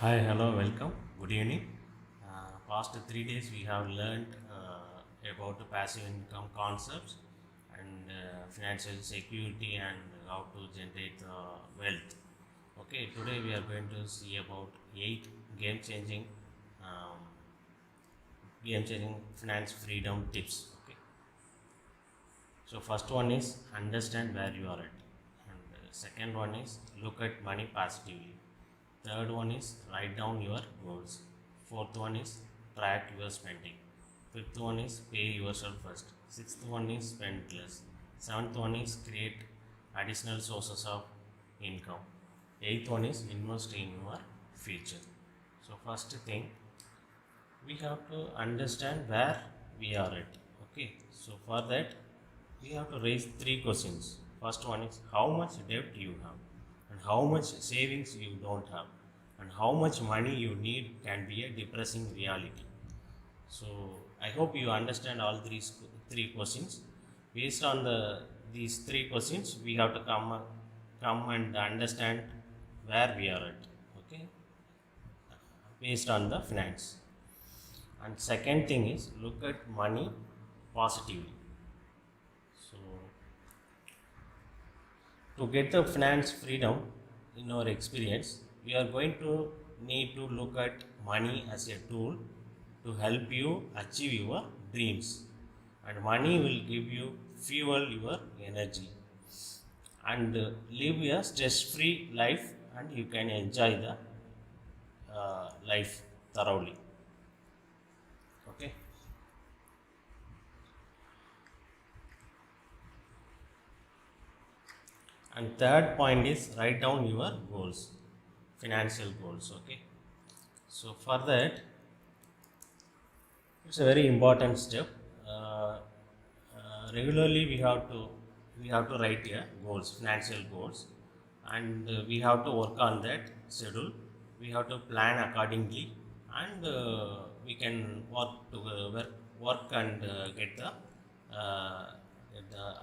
Hi, hello, welcome. Good evening. Past 3 days we have learned about the passive income concepts and financial security and how to generate wealth. Okay, today we are going to see about eight game-changing, um, game-changing finance freedom tips. Okay, so first one is understand where you are at, and second one is look at money positively. Third one is write down your goals. Fourth one is track your spending. Fifth one is pay yourself first. Sixth one is spend less. Seventh one is create additional sources of income. Eighth one is invest in your future. So first thing, we have to understand where we are at. Okay, so for that we have to raise three questions. First one is how much debt you have, and how much savings you don't have, and how much money you need can be a depressing reality. So I hope you understand all three questions. Based on these three questions we have to come and understand where we are at. Okay, based on the finance. And second thing is look at money positively. So to get the finance freedom in our experience, we are going to need to look at money as a tool to help you achieve your dreams, and money will give you fuel your energy and live a stress free life, and you can enjoy the life thoroughly. Okay. And third point is write down your goals, financial goals. Okay, so for that it's a very important step. uh, Regularly we have to write a goals, financial goals, and we have to work on that schedule. We have to plan accordingly, and we can work and uh,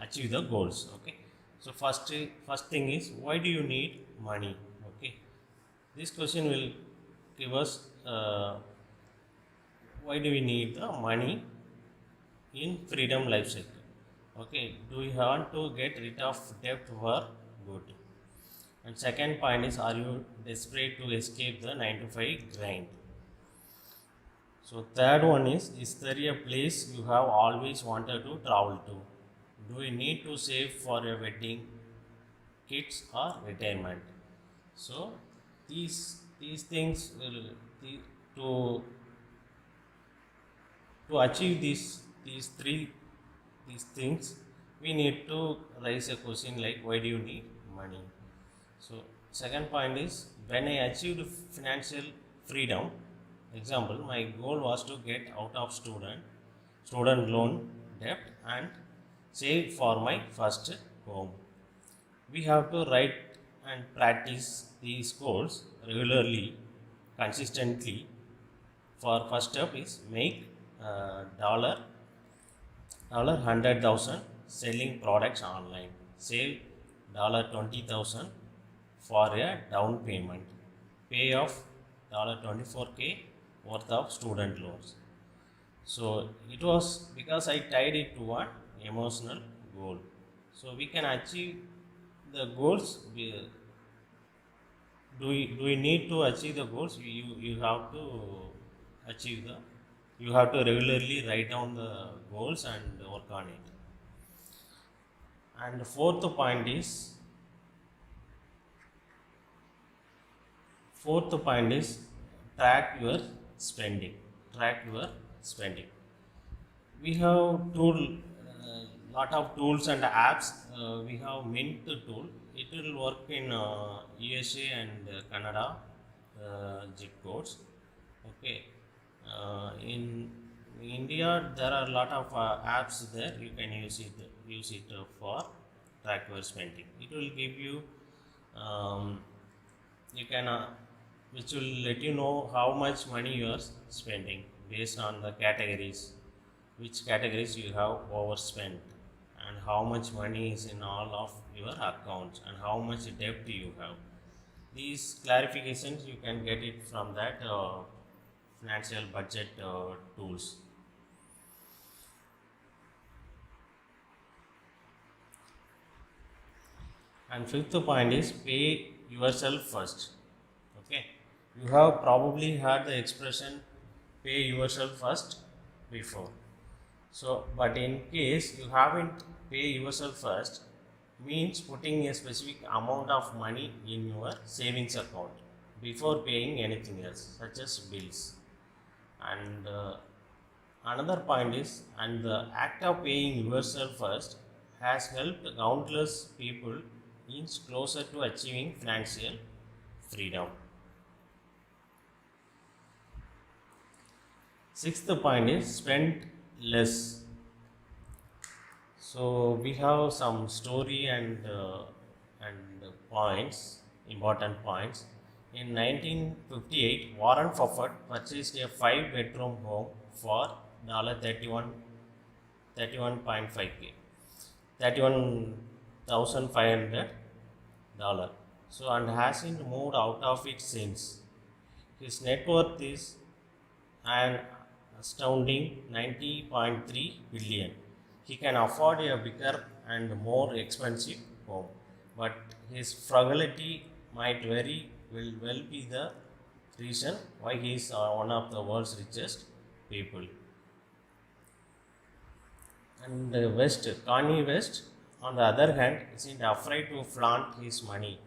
achieve the goals. Okay, so first thing is why do you need money? Okay, this question will give us why do we need the money in freedom life cycle. Okay, do we want to get rid of debt for good? And second point is, are you desperate to escape the 9 to 5 grind? So third one is there a place you have always wanted to travel to? Do you need to save for a wedding, kids, or retirement? So these things will to achieve these things, we need to raise a question like why do you need money? So second point is, when I achieved financial freedom, example, my goal was to get out of student loan debt and save for my first home. We have to write and practice these goals regularly, consistently. For first step is make dollar 100,000 selling products online. Save dollar 20,000 for a down payment. Pay off dollar 24K worth of student loans. So it was because I tied it to one emotional goal. So we can achieve the goals. Do we need to achieve the goals? You have to achieve the you have to regularly write down the goals and work on it. And fourth point is track your spending. Track your spending. We have lot of tools and apps. We have Mint tool. It will work in USA and Canada zip codes. Okay, in India there are a lot of apps there. You can use it for track your spending. It will give you um, you can which will let you know how much money you are spending based on the categories, which categories you have overspent, and how much money is in all of your accounts, and how much debt you have. These clarifications you can get it from that financial budget tools. And fifth point is pay yourself first. Okay, you have probably heard the expression pay yourself first before. So, but in case you haven't pay yourself first, means putting a specific amount of money in your savings account before paying anything else, such as bills. And another point is, and the act of paying yourself first has helped countless people inch closer to achieving financial freedom. Sixth point is spend less. So we have some story and points, important points. In 1958, Warren Buffett purchased a five-bedroom home for $31.5K, $31,500. So and hasn't moved out of it since. His net worth is an astounding 90.3 billion. He can afford a bigger and more expensive home, but his frugality might very well be the reason why he is one of the world's richest people. And Kanye West, on the other hand, isn't afraid to flaunt his money.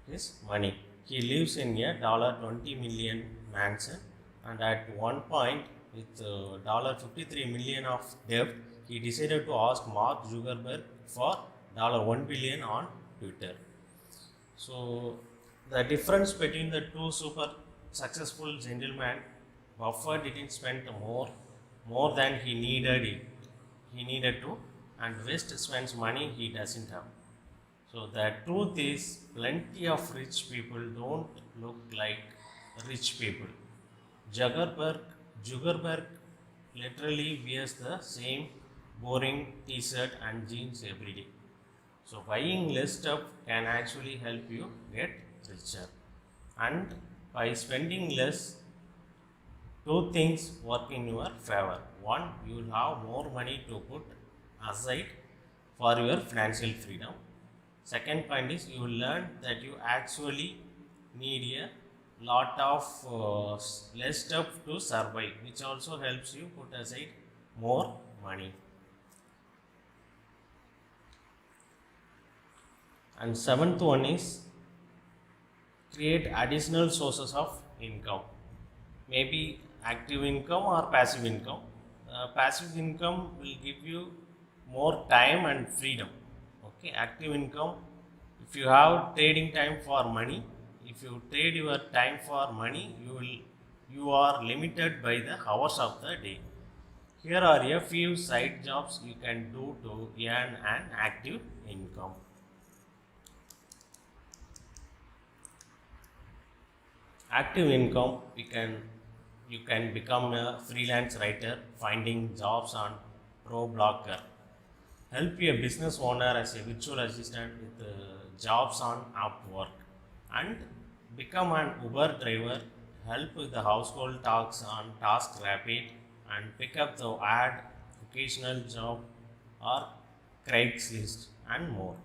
He lives in a $20 million mansion, and at one point, with $53 million of debt, he decided to ask Mark Zuckerberg for $1 billion on Twitter. So, the difference between the two super successful gentlemen, Buffett didn't spend more than he needed to, and West spends money he doesn't have. So the truth is, plenty of rich people don't look like rich people. Zuckerberg literally wears the same boring t-shirt and jeans every day. So buying less stuff can actually help you get richer. And by spending less, two things work in your favor. One, you will have more money to put aside for your financial freedom. Second point is, you will learn that you actually need a lot of less stuff to survive, which also helps you put aside more money. And seventh one is create additional sources of income, maybe active income or passive income. Passive income will give you more time and freedom. Okay, active income, if you have trading time for money, if you trade your time for money, you are limited by the hours of the day. Here are a few side jobs you can do to earn an active income. Active income, you can become a freelance writer, finding jobs on ProBlocker. Help a business owner as a virtual assistant with jobs on Upwork, and become an Uber driver. Help with the household tasks on TaskRabbit, and pick up the ad occasional job or Craigslist and more.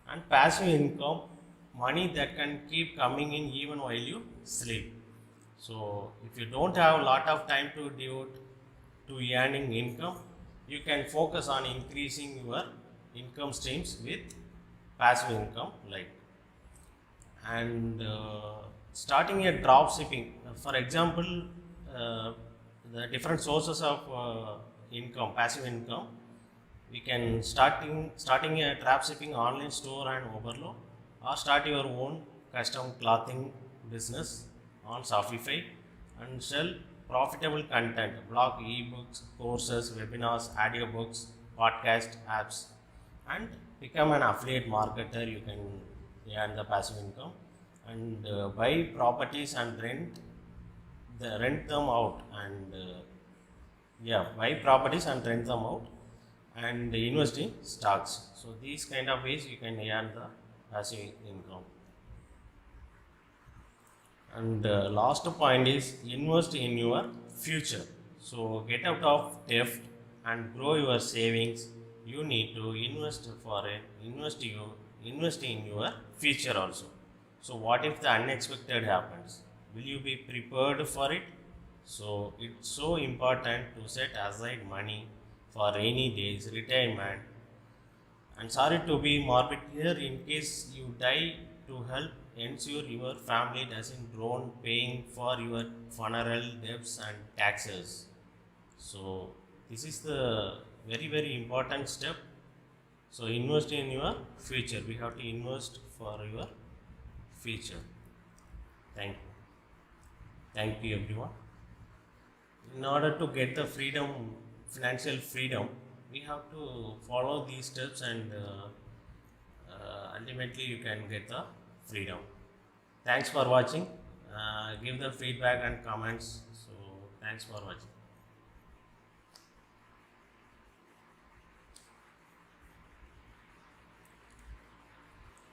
And passive income, money that can keep coming in even while you sleep. So if you don't have a lot of time to devote to earning income, you can focus on increasing your income streams with passive income, like, and starting a drop shipping. For example, uh, the different sources of income, passive income, we can starting a drop shipping online store and Overload, or start your own custom clothing business on Shopify and sell profitable content, blog, ebooks, courses, webinars, audiobooks, podcast, apps, and become an affiliate marketer. You can earn the passive income, and buy properties and rent them out, and buy properties and rent them out, and invest in stocks. So these kind of ways you can earn the passive income. And last point is invest in your future. So get out of debt and grow your savings. You need to invest for it. Invest in your future also. So what if the unexpected happens? Will you be prepared for it? So it's so important to set aside money for rainy days, retirement, and sorry to be morbid here, in case you die, to help ensure your family doesn't drown paying for your funeral debts and taxes. So this is the very important step. So invest in your future. We have to invest for your future. Thank you. Thank you everyone. In order to get the freedom, financial freedom, we have to follow these steps, and ultimately you can get the freedom. Thanks for watching. Give the feedback and comments. So thanks for watching.